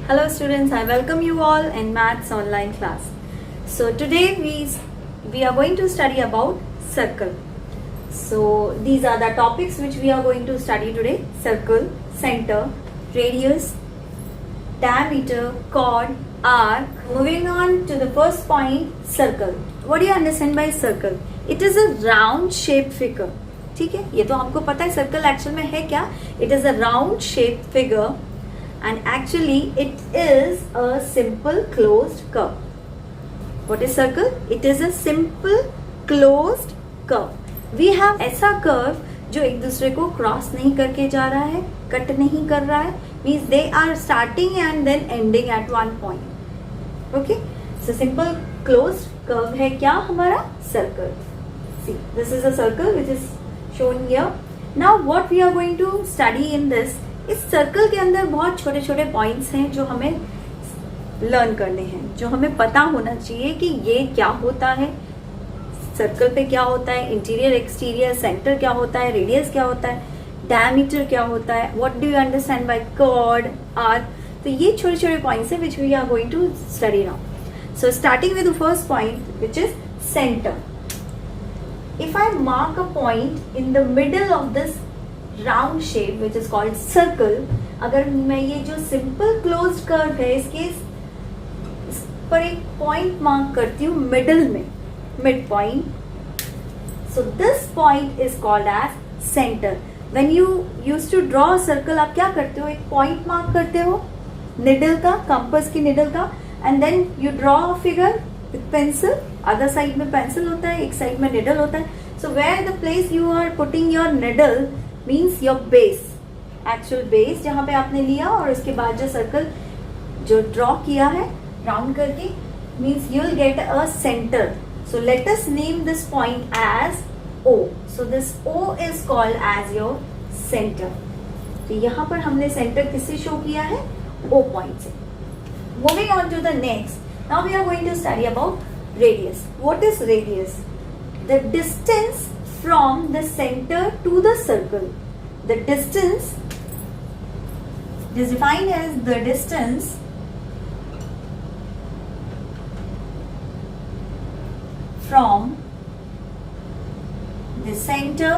Hello students, I welcome you all in Maths online class. So today we are going to study about circle. So these are the topics which we are going to study today: circle, center, radius, diameter, chord, arc. Moving on to the first point, circle. What do you understand by circle? It is a round shaped figure. ठीक है, ये तो आपको पता है circle actual में है क्या. It is a round shaped figure and actually it is a simple closed curve. What is circle? It is a simple closed curve. We have ऐसा curve जो एक दूसरे को क्रॉस नहीं करके जा रहा है, कट नहीं कर रहा है, means they are starting and then ending at one point. Okay, so simple closed curve है क्या हमारा circle. See, this is a circle which is shown here. Now what we are going to study in this, इस circle के अंदर बहुत छोटे छोटे points हैं जो हमें लर्न करने हैं, जो हमें पता होना चाहिए कि ये क्या होता है, सर्कल पे क्या होता है, इंटीरियर एक्सटीरियर, सेंटर क्या होता है, रेडियस क्या होता है, डायमीटर क्या होता है, what do you understand by chord, arc. तो ये छोटे छोटे पॉइंट्स हैं which we are going to study now. So starting with the first point which is centre. If I mark a point in the middle of this round shape which is called circle, अगर मैं ये जो simple closed curve है इस पर एक point mark करती हूँ middle में, mid point. So this point is called as center. When you used to draw a circle, आप क्या करते हो, एक point mark करते हो needle का, compass की needle का, and then you draw a figure with pencil. Other side में पेंसिल होता है, एक साइड में निडल होता है. So where the place you are putting your needle means your base, actual base जहां पे आपने लिया, और उसके बाद जो सर्कल जो ड्रॉ किया है राउंड करके, means you will get a centre. So let us name this point as O. So this O is called as your centre. तो यहाँ पर हमने सेंटर किससे शो किया है, O पॉइंट से. Moving on to the next, now we are going to study about radius. What is radius? The distance from the center to the circle. The distance is defined as the distance from the center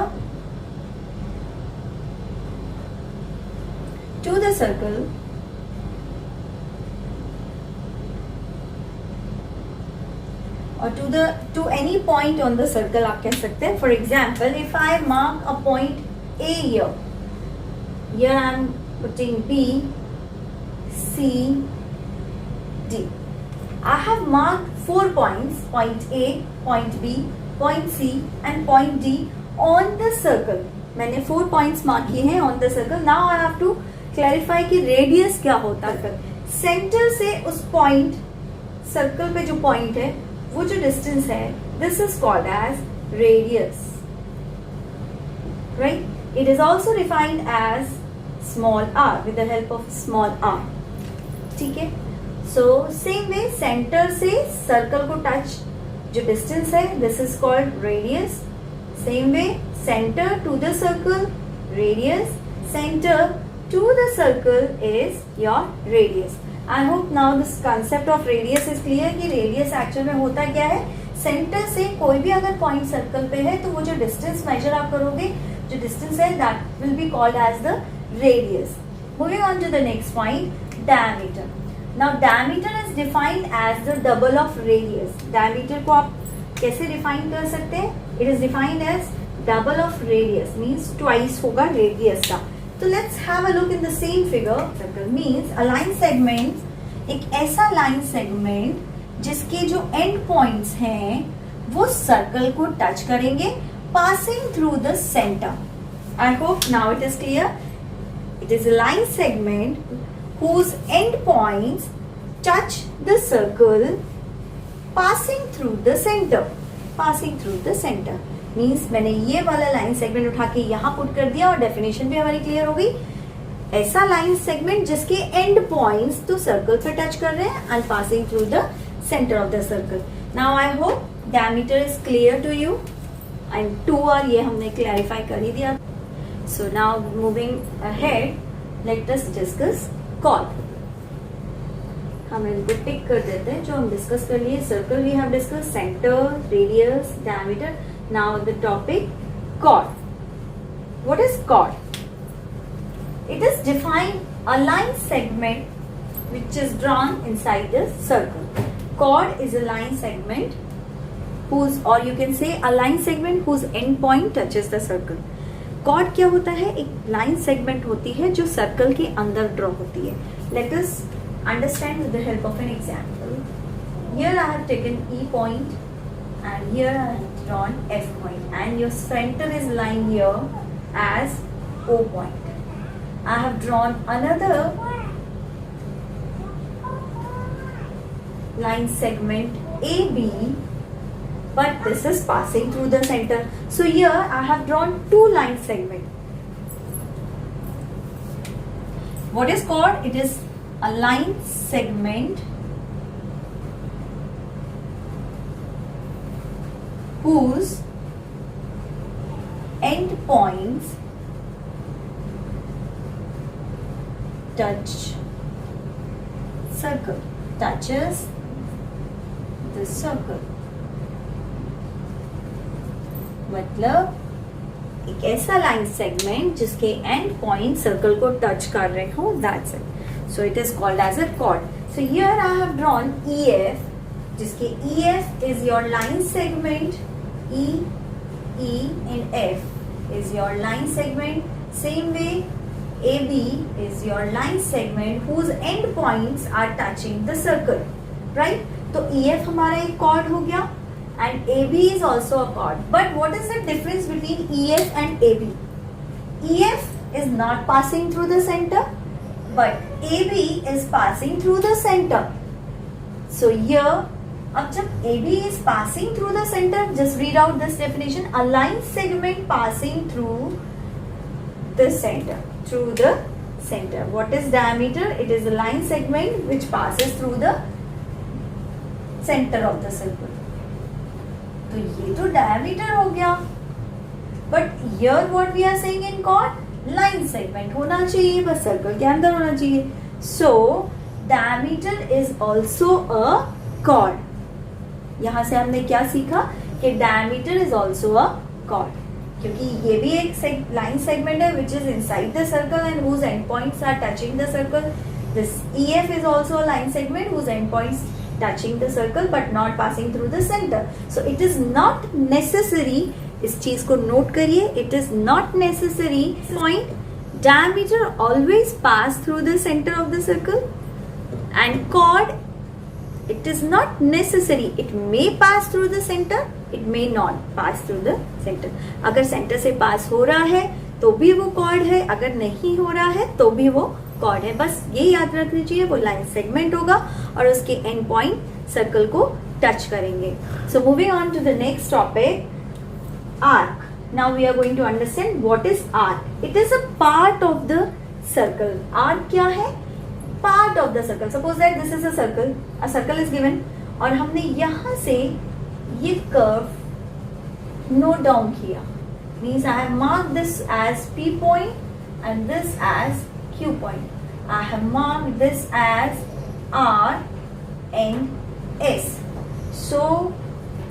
to the circle or to any point on the circle आप कह सकते हैं. For example, if I mark a point A here I am putting B, C, D. I have marked 4 points, point A, point B, point C and point D on the circle. मैंने 4 points mark किए हैं on the circle. Now I have to clarify कि radius क्या होता है. Centre से उस point, circle पे जो point है, वो जो डिस्टेंस है, this is called as radius, right. It is also defined as small r with the help of small r. ठीक है. सो सेम वे सेंटर से सर्कल को टच जो डिस्टेंस है, this is called radius. Same way centre to the circle radius, centre to the circle is your radius. I hope now this concept of radius is clear कि radius actual में होता क्या है. Centre से कोई भी अगर पॉइंट सर्कल पे है तो वो जो डिस्टेंस मेजर आप करोगे, जो डिस्टेंस है, that will be called as the radius. Moving on to the next point, diameter. Now diameter is defined as the double of radius. Diameter को आप कैसे डिफाइन कर सकते हैं? It is defined as double of radius, means twice होगा radius का. तो let's have a look in the same figure. Circle means a line segment, एक ऐसा लाइन सेगमेंट जिसके जो एंड पॉइंट्स हैं वो सर्कल को टच करेंगे, passing through the centre. I hope now it is clear. It is a line segment whose end points touch the circle, passing through the center. Passing through the center means मैंने ये वाला line segment उठा के यहाँ put कर दिया और definition भी हमारी क्लियर हो गई. ऐसा लाइन सेगमेंट जिसके एंड पॉइंट्स तो सर्कल पे टच कर रहे हैं and passing through the centre of the circle. Now I hope diameter is clear to you and 2r ये हमने क्लैरिफाई कर ही दिया. So now moving ahead, let us discuss chord. हम इनको टिक कर देते हैं जो हम डिस्कस कर लिए. Circle we have discuss, centre, radius, diameter. Now the topic chord. What is chord? It is defined a line segment which is drawn inside the circle. Chord is a line segment whose, or you can say a line segment whose end point touches the circle. Chord क्या होता है? एक line segment होती है जो circle के अंदर draw होती है. Let us understand with the help of an example. Here I have taken E point and here I have drawn F point and your center is lying here as O point. I have drawn another line segment AB, but this is passing through the center. So here I have drawn two line segments. What is chord? It is a line segment whose end points touch circle, touches the circle. मतलब एक ऐसा line segment जिसके end point circle को touch कर रहे हो, that's it. So it is called as a chord. So here I have drawn EF, जिसके EF is your line segment. E and F is your line segment. Same way AB is your line segment whose end points are touching the circle, right? तो EF हमारा एक chord हो गया and AB is also a chord. But what is the difference between EF and AB? EF is not passing through the center, but AB is passing through the center. So here, अब जब AB is passing through the center, just read out this definition: a line segment passing through the center. Through the center. What is diameter? It is a line segment which passes through the center of the circle. तो ये तो diameter हो गया. But here what we are saying in chord? Line segment होना चाहिए, बस circle के अंदर होना चाहिए. So diameter is also a chord. यहाँ से हमने क्या सीखा कि diameter is also a chord, क्योंकि ये भी एक लाइन सेगमेंट है which is inside the circle and whose end points are touching the circle. This EF is also a line segment whose end points touching the circle but not passing through the center. So it is not necessary, इस चीज को note करिए, it is not necessary point diameter always pass through the center of the circle, and chord it is not necessary, it may pass through the center, it may not pass through the center. अगर centre से पास हो रहा है तो भी वो chord है, अगर नहीं हो रहा है तो भी वो chord है. बस ये याद रख लीजिए, वो लाइन सेगमेंट होगा और उसके एंड पॉइंट सर्कल को टच करेंगे. So moving on to the next topic, arc. Now we are going to understand what is arc. It is a part of the circle. Arc क्या है? Part of the circle. Suppose that this is a circle is given, और हमने यहाँ से ये curve note down किया. Means I have marked this as P point and this as Q point. I have marked this as R and S. So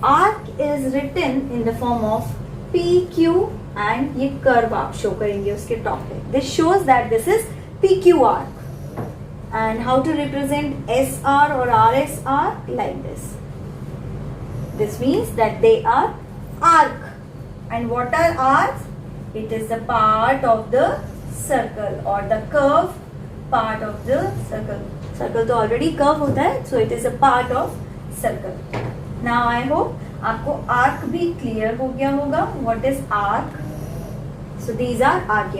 arc is written in the form of PQ and ये curve आप show करेंगे उसके top पे. This shows that this is PQ arc. And how to represent SR or RSR? Like this. This means that they are arc. And what are arcs? It is the part of the circle or the curve part of the circle. Circle तो already curve होता है, so it is a part of circle. Now I hope आपको arc भी clear हो गया होगा. What is arc? So these are arc.